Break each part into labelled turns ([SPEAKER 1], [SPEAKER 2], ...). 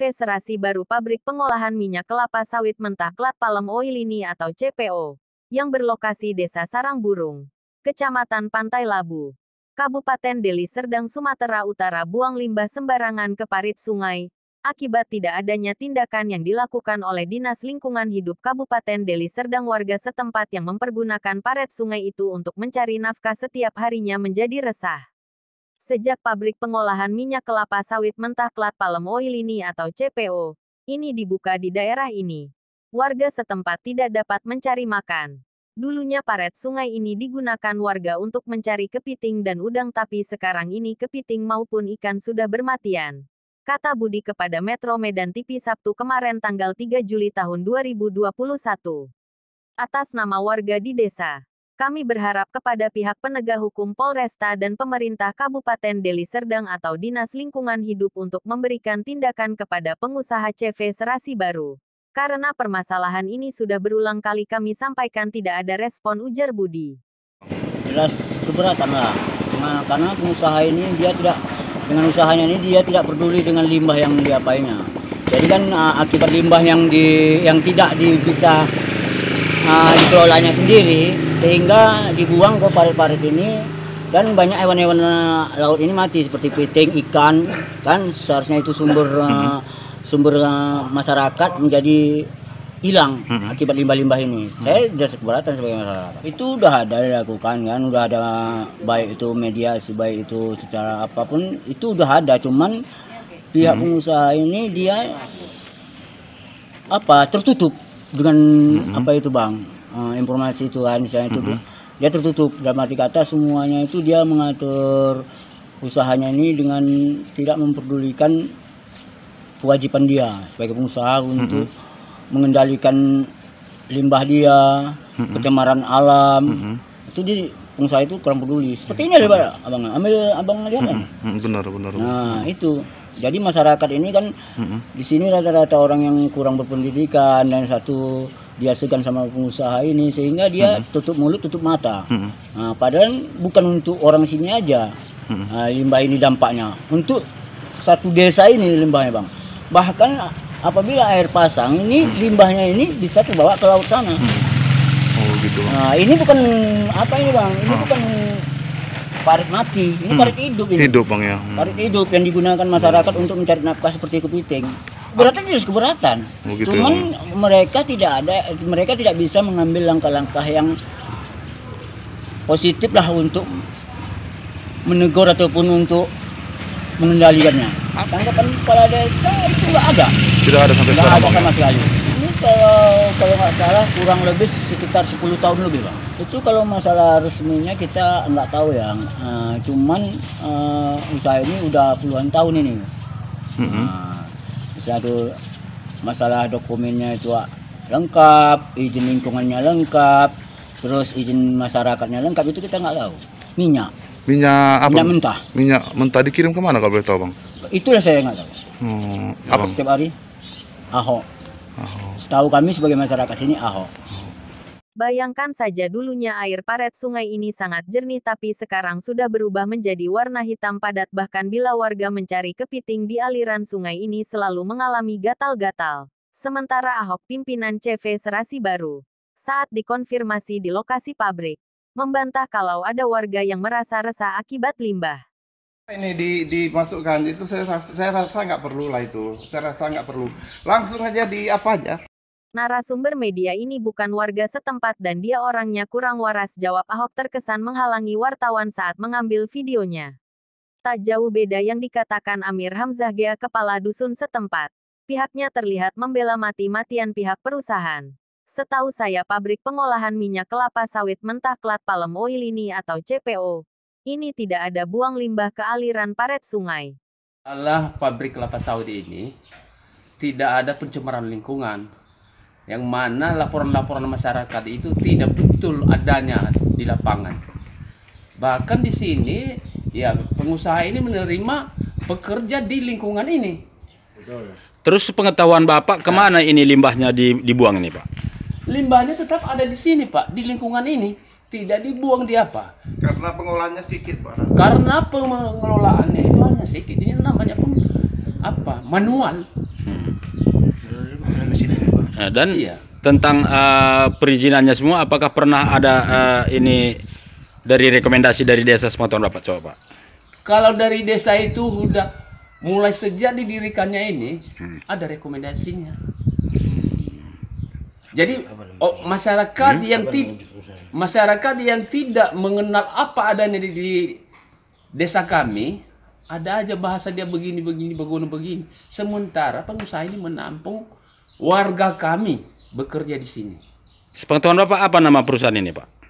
[SPEAKER 1] CV Serasi Baru Pabrik Pengolahan Minyak Kelapa Sawit Mentah Klat Palem Oil ini atau CPO, yang berlokasi Desa Sarangburung, Kecamatan Pantai Labu, Kabupaten Deli Serdang, Sumatera Utara buang limbah sembarangan ke parit sungai, akibat tidak adanya tindakan yang dilakukan oleh Dinas Lingkungan Hidup Kabupaten Deli Serdang. Warga setempat yang mempergunakan parit sungai itu untuk mencari nafkah setiap harinya menjadi resah. Sejak pabrik pengolahan minyak kelapa sawit mentah Klat Palem Oil ini atau CPO, ini dibuka di daerah ini, warga setempat tidak dapat mencari makan. Dulunya parit sungai ini digunakan warga untuk mencari kepiting dan udang, tapi sekarang ini kepiting maupun ikan sudah bermatian, kata Budi kepada Metro Medan TV Sabtu kemarin tanggal 3 Juli tahun 2021. Atas nama warga di desa, kami berharap kepada pihak penegak hukum Polresta dan pemerintah Kabupaten Deli Serdang atau Dinas Lingkungan Hidup untuk memberikan tindakan kepada pengusaha CV Serasi Baru. Karena permasalahan ini sudah berulang kali kami sampaikan, tidak ada respon, ujar Budi.
[SPEAKER 2] Jelas keberatan lah, karena pengusaha ini dia tidak, dengan usahanya ini dia tidak peduli dengan limbah yang diapainya. Jadi kan akibat limbah yang tidak bisa dikelolanya sendiri, sehingga dibuang ke parit-parit ini, dan banyak hewan-hewan laut ini mati seperti kepiting, ikan, kan seharusnya itu sumber masyarakat menjadi hilang akibat limbah-limbah ini. Saya jelas keberatan sebagai masyarakat. Itu udah ada dilakukan kan, udah ada, baik itu mediasi, baik itu secara apapun itu udah ada, cuman pihak pengusaha ini dia tertutup dengan apa itu bang, informasi itu kan, misalnya itu dia tertutup, dalam arti kata semuanya itu dia mengatur usahanya ini dengan tidak memperdulikan kewajiban dia sebagai pengusaha untuk mengendalikan limbah dia, pencemaran alam. Itu di pengusaha itu kurang peduli. Seperti ini ada abang lihat kan?
[SPEAKER 3] Benar.
[SPEAKER 2] Nah itu. Jadi masyarakat ini kan di sini rata-rata orang yang kurang berpendidikan, dan satu dia segan sama pengusaha ini, sehingga dia tutup mulut tutup mata. Nah, padahal bukan untuk orang sini aja limbah ini dampaknya, untuk satu desa ini limbahnya bang. Bahkan apabila air pasang ini limbahnya ini bisa terbawa ke laut sana.
[SPEAKER 3] Oh gitu.
[SPEAKER 2] Nah ini bukan apa ini bang, ini bukan parit mati, ini parit hidup ini.
[SPEAKER 3] Hidup bang ya.
[SPEAKER 2] Parit hidup yang digunakan masyarakat untuk mencari nafkah seperti kepiting. Keberatan jelas keberatan.
[SPEAKER 3] Oh, gitu.
[SPEAKER 2] Cuman mereka tidak bisa mengambil langkah-langkah yang positif lah untuk menegur ataupun untuk mengendalikannya. Tanggapan kepala desa itu nggak ada.
[SPEAKER 3] Tidak ada sampai sekarang.
[SPEAKER 2] Nggak ada sama sekali. Ini kalau nggak salah kurang lebih sekitar 10 tahun lebih bang. Itu kalau masalah resminya kita nggak tahu ya. Cuman usaha ini udah puluhan tahun ini. Satu masalah dokumennya itu lengkap, izin lingkungannya lengkap, terus izin masyarakatnya lengkap, itu kita nggak tahu. Minyak apa? Minyak mentah.
[SPEAKER 3] Minyak mentah dikirim kemana kalau boleh tahu bang?
[SPEAKER 2] Itulah saya nggak tahu.
[SPEAKER 3] Apa
[SPEAKER 2] setiap hari? Ahok. Setahu kami sebagai masyarakat sini Ahok.
[SPEAKER 1] Bayangkan saja, dulunya air parit sungai ini sangat jernih, tapi sekarang sudah berubah menjadi warna hitam padat. Bahkan bila warga mencari kepiting di aliran sungai ini selalu mengalami gatal-gatal. Sementara Ahok, pimpinan CV Serasi Baru, saat dikonfirmasi di lokasi pabrik, membantah kalau ada warga yang merasa resah akibat limbah.
[SPEAKER 4] Ini dimasukkan itu saya rasa nggak perlu lah itu. Saya rasa nggak perlu. Langsung aja di apa aja.
[SPEAKER 1] Narasumber media ini bukan warga setempat dan dia orangnya kurang waras, jawab Ahok terkesan menghalangi wartawan saat mengambil videonya. Tak jauh beda yang dikatakan Amir Hamzah Gea, kepala dusun setempat. Pihaknya terlihat membela mati-matian pihak perusahaan. Setahu saya pabrik pengolahan minyak kelapa sawit mentah Klat Palem Oil ini atau CPO, ini tidak ada buang limbah ke aliran parit sungai.
[SPEAKER 5] Allah, pabrik kelapa sawit ini tidak ada pencemaran lingkungan, yang mana laporan-laporan masyarakat itu tidak betul adanya di lapangan. Bahkan di sini, ya pengusaha ini menerima pekerja di lingkungan ini.
[SPEAKER 6] Terus pengetahuan Bapak kemana ini limbahnya dibuang ini Pak?
[SPEAKER 5] Limbahnya tetap ada di sini Pak, di lingkungan ini. Tidak dibuang di apa?
[SPEAKER 4] Karena pengolahannya sedikit Pak.
[SPEAKER 5] Karena pengelolaannya itu hanya sedikit. Ini namanya pun apa? Manual.
[SPEAKER 6] Dan
[SPEAKER 5] Iya.
[SPEAKER 6] tentang perizinannya semua, apakah pernah ada ini dari rekomendasi dari desa sepengetahuan Bapak, coba Pak?
[SPEAKER 5] Kalau dari desa itu udah mulai sejak didirikannya ini ada rekomendasinya. Jadi masyarakat yang tidak mengenal apa adanya di desa kami, ada aja bahasa dia begini begini. Sementara pengusaha ini menampung warga kami bekerja di sini.
[SPEAKER 6] Sepengetahuan Bapak, apa nama perusahaan ini Pak?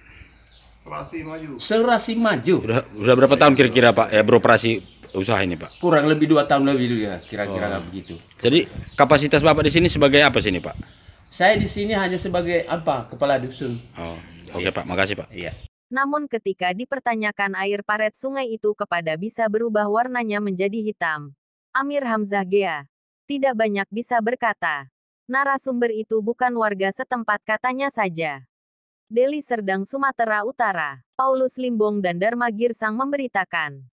[SPEAKER 5] Serasi Maju.
[SPEAKER 6] Udah berapa tahun kira-kira Pak beroperasi usaha ini Pak?
[SPEAKER 5] Kurang lebih 2 tahun lebih dulu ya, kira-kira begitu.
[SPEAKER 6] Jadi kapasitas Bapak di sini sebagai apa sini Pak?
[SPEAKER 5] Saya di sini hanya sebagai kepala dusun.
[SPEAKER 6] Oh, oke Pak, makasih Pak.
[SPEAKER 5] Iya.
[SPEAKER 1] Namun ketika dipertanyakan air paret sungai itu kepada bisa berubah warnanya menjadi hitam, Amir Hamzah Gea tidak banyak bisa berkata. Narasumber itu bukan warga setempat katanya saja. Deli Serdang, Sumatera Utara, Paulus Limbong dan Dharma Girsang memberitakan.